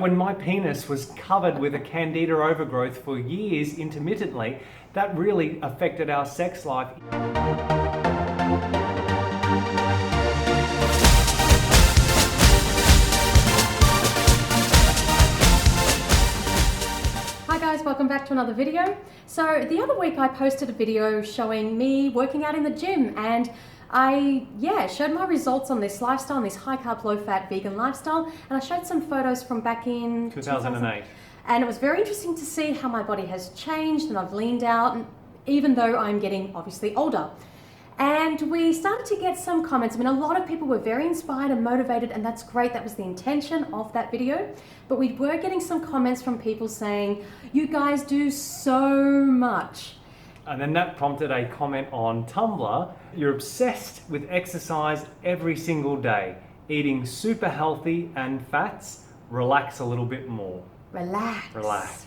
When my penis was covered with a candida overgrowth for years intermittently, that really affected our sex life. Hi guys, welcome back to another video. So the other week I posted a video showing me working out in the gym, and I showed my results on this lifestyle, this high carb, low fat vegan lifestyle, and I showed some photos from back in 2008. And it was very interesting to see how my body has changed, and I've leaned out, and even though I'm getting obviously older. And we started to get some comments. I mean, a lot of people were very inspired and motivated, and that's great. That was the intention of that video. But we were getting some comments from people saying, you guys do so much. And then that prompted a comment on Tumblr. You're obsessed with exercise every single day, eating super healthy and fats. Relax a little bit more. Relax.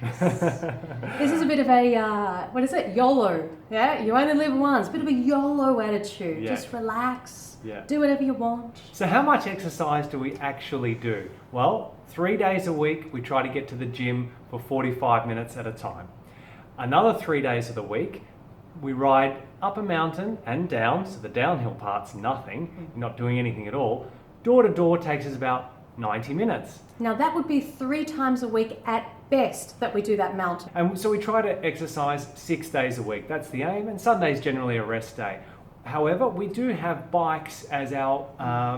This is a bit of a, what is it? YOLO. Yeah, you only live once. Bit of a YOLO attitude. Yeah. Just relax. Yeah. Do whatever you want. So how much exercise do we actually do? Well, 3 days a week, we try to get to the gym for 45 minutes at a time. Another 3 days of the week, we ride up a mountain and down, so the downhill part's nothing, you're not doing anything at all. Door to door takes us about 90 minutes. Now that would be 3 times a week at best that we do that mountain. And so we try to exercise 6 days a week, that's the aim, and Sunday's generally a rest day. However, we do have bikes as our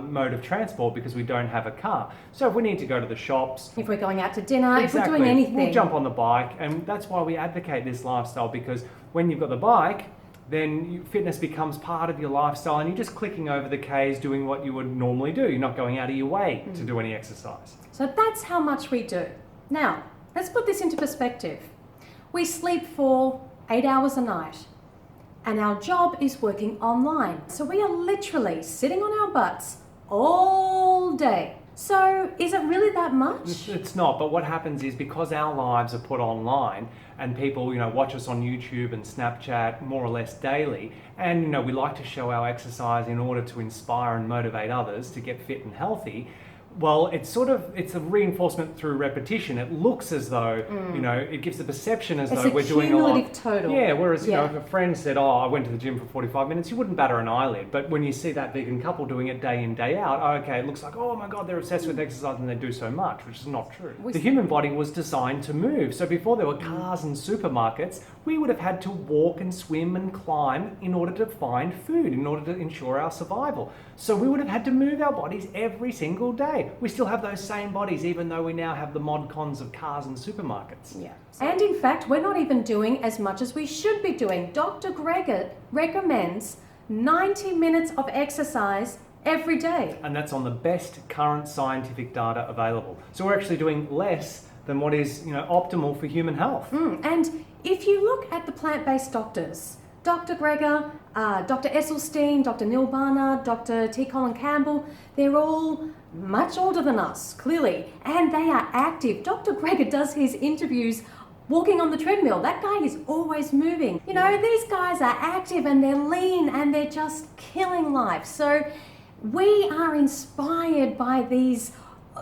mode of transport because we don't have a car. So if we need to go to the shops, if we're going out to dinner, exactly, if we're doing anything, we'll jump on the bike, and that's why we advocate this lifestyle, because when you've got the bike, then fitness becomes part of your lifestyle, and you're just clicking over the Ks doing what you would normally do. You're not going out of your way to do any exercise. So that's how much we do. Now, let's put this into perspective. We sleep for 8 hours a night, and our job is working online. So we are literally sitting on our butts all day. So is it really that much? It's not, but what happens is because our lives are put online and people, watch us on YouTube and Snapchat more or less daily, and we like to show our exercise in order to inspire and motivate others to get fit and healthy. Well, it's a reinforcement through repetition. It looks as though, it gives the perception as though we're doing a lot. It's a cumulative total. Yeah, whereas, if a friend said, I went to the gym for 45 minutes, you wouldn't batter an eyelid. But when you see that vegan couple doing it day in, day out, it looks like, oh my God, they're obsessed with exercise and they do so much, which is not true. The human body was designed to move. So before there were cars and supermarkets, we would have had to walk and swim and climb in order to find food, in order to ensure our survival. So we would have had to move our bodies every single day. We still have those same bodies, even though we now have the mod cons of cars and supermarkets. Yeah. And in fact, we're not even doing as much as we should be doing. Dr. Greger recommends 90 minutes of exercise every day. And that's on the best current scientific data available. So we're actually doing less than what is, optimal for human health. And if you look at the plant-based doctors, Dr. Greger, Dr. Esselstyn, Dr. Neil Barnard, Dr. T. Colin Campbell, they're all much older than us, clearly, and they are active. Dr. Greger does his interviews walking on the treadmill. That guy is always moving. These guys are active and they're lean and they're just killing life. So we are inspired by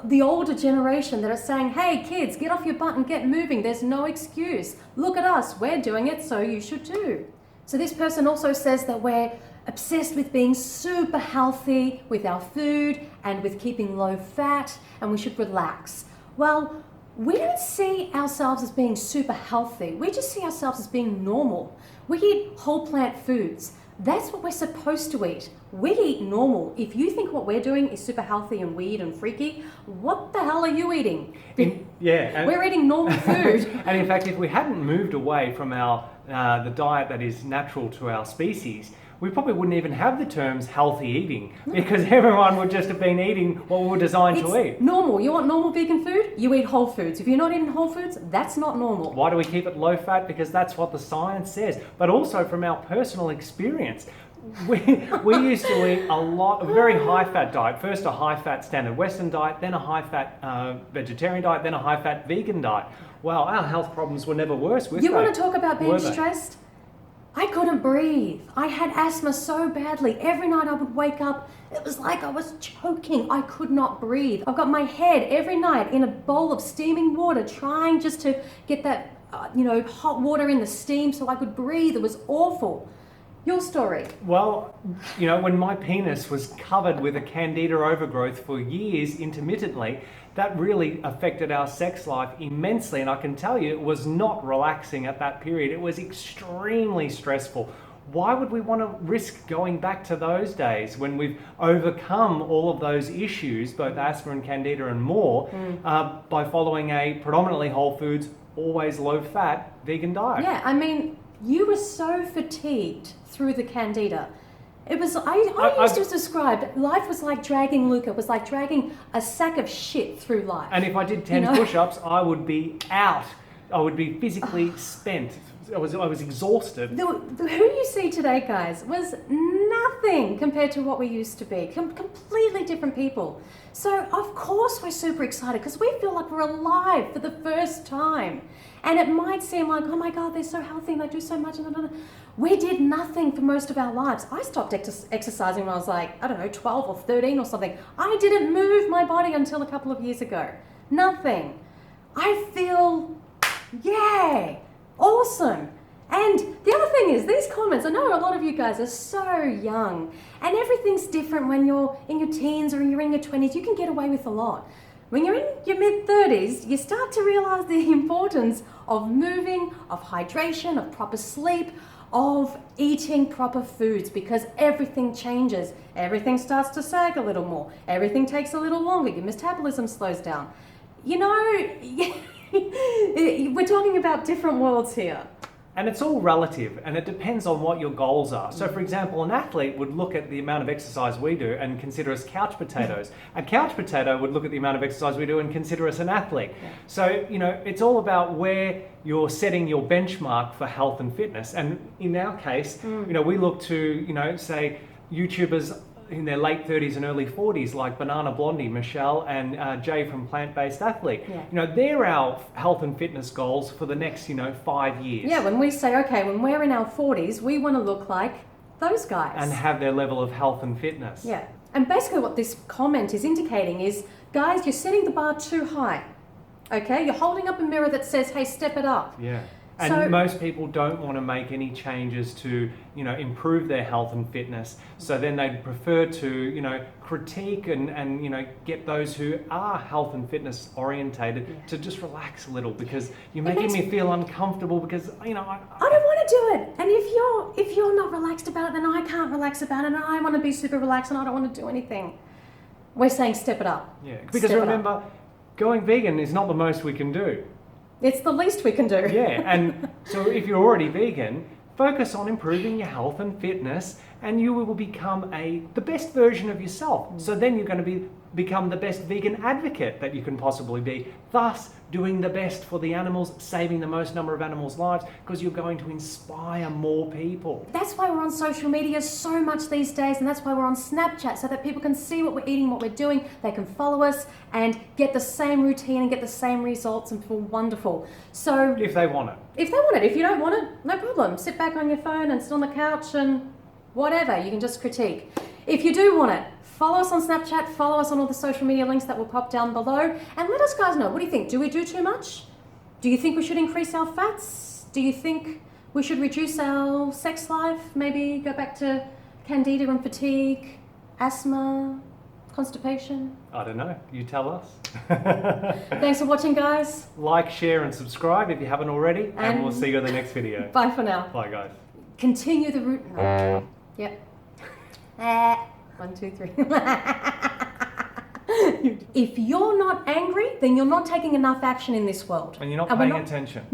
the older generation that are saying, hey kids, get off your butt and get moving. There's no excuse. Look at us, we're doing it, so you should too. So this person also says that we're obsessed with being super healthy with our food and with keeping low fat, and we should relax. Well, we don't see ourselves as being super healthy. We just see ourselves as being normal. We eat whole plant foods. That's what we're supposed to eat. We eat normal. If you think what we're doing is super healthy and weird and freaky, what the hell are you eating? We're eating normal food. And in fact, if we hadn't moved away from the diet that is natural to our species, we probably wouldn't even have the terms healthy eating, because everyone would just have been eating what we were designed to eat. Normal. You want normal vegan food? You eat whole foods. If you're not eating whole foods, that's not normal. Why do we keep it low fat? Because that's what the science says. But also from our personal experience, we used to eat a very high fat diet. First a high fat standard Western diet, then a high fat vegetarian diet, then a high fat vegan diet. Wow, our health problems were never worse with that. You want to talk about being stressed? I couldn't breathe. I had asthma so badly. Every night I would wake up, it was like I was choking. I could not breathe. I've got my head every night in a bowl of steaming water, trying just to get that, hot water in the steam so I could breathe. It was awful. Your story. Well, when my penis was covered with a candida overgrowth for years intermittently, that really affected our sex life immensely. And I can tell you, it was not relaxing at that period. It was extremely stressful. Why would we want to risk going back to those days when we've overcome all of those issues, both asthma and candida and more, by following a predominantly whole foods, always low fat vegan diet? Yeah, I mean, you were so fatigued through the candida. It was, I used to describe, life was like dragging Luca. It was like dragging a sack of shit through life. And if I did 10 push-ups, I would be out. I would be physically spent. I was exhausted. Who you see today, guys, was nothing compared to what we used to be. Completely different people. So, of course, we're super excited because we feel like we're alive for the first time. And it might seem like, oh my God, they're so healthy and they do so much. We did nothing for most of our lives. I stopped exercising when I was like, 12 or 13 or something. I didn't move my body until a couple of years ago. Nothing. I feel, yay, awesome. And the other thing is, these comments, I know a lot of you guys are so young, and everything's different when you're in your teens or you're in your 20s. You can get away with a lot. When you're in your mid-30s, you start to realize the importance of moving, of hydration, of proper sleep, of eating proper foods, because everything changes. Everything starts to sag a little more. Everything takes a little longer. Your metabolism slows down. We're talking about different worlds here. And it's all relative, and it depends on what your goals are. So, for example, an athlete would look at the amount of exercise we do and consider us couch potatoes. A couch potato would look at the amount of exercise we do and consider us an athlete. Yeah. So, it's all about where you're setting your benchmark for health and fitness. And in our case, we look to, say, YouTubers in their late 30s and early 40s, like Banana Blondie, Michelle, and Jay from Plant-Based Athlete. Yeah. They're our health and fitness goals for the next, 5 years. Yeah, when we say, okay, when we're in our 40s, we want to look like those guys. And have their level of health and fitness. Yeah, and basically what this comment is indicating is, guys, you're setting the bar too high. Okay, you're holding up a mirror that says, hey, step it up. Yeah. And most people don't want to make any changes to, improve their health and fitness. So then they'd prefer to, critique and get those who are health and fitness orientated to just relax a little, because you're making me feel uncomfortable because, I don't want to do it. And if you're not relaxed about it, then I can't relax about it, and I want to be super relaxed and I don't want to do anything. We're saying step it up. Yeah, because remember, going vegan is not the most we can do. It's the least we can do. Yeah, and so if you're already vegan, focus on improving your health and fitness, and you will become the best version of yourself. So then you're going to become the best vegan advocate that you can possibly be, thus doing the best for the animals, saving the most number of animals' lives, because you're going to inspire more people. That's why we're on social media so much these days, and that's why we're on Snapchat, so that people can see what we're eating, what we're doing. They can follow us and get the same routine and get the same results and feel wonderful. So if they want it. If they want it. If you don't want it, no problem. Sit back on your phone and sit on the couch and whatever. You can just critique. If you do want it, follow us on Snapchat, follow us on all the social media links that will pop down below, and let us guys know, what do you think? Do we do too much? Do you think we should increase our fats? Do you think we should reduce our sex life? Maybe go back to candida and fatigue, asthma, constipation? I don't know. You tell us. Thanks for watching, guys. Like, share, and subscribe if you haven't already, and we'll see you in the next video. Bye for now. Bye, guys. Continue the route. Yep. 1, 2, 3. If you're not angry, then you're not taking enough action in this world. And you're not paying attention.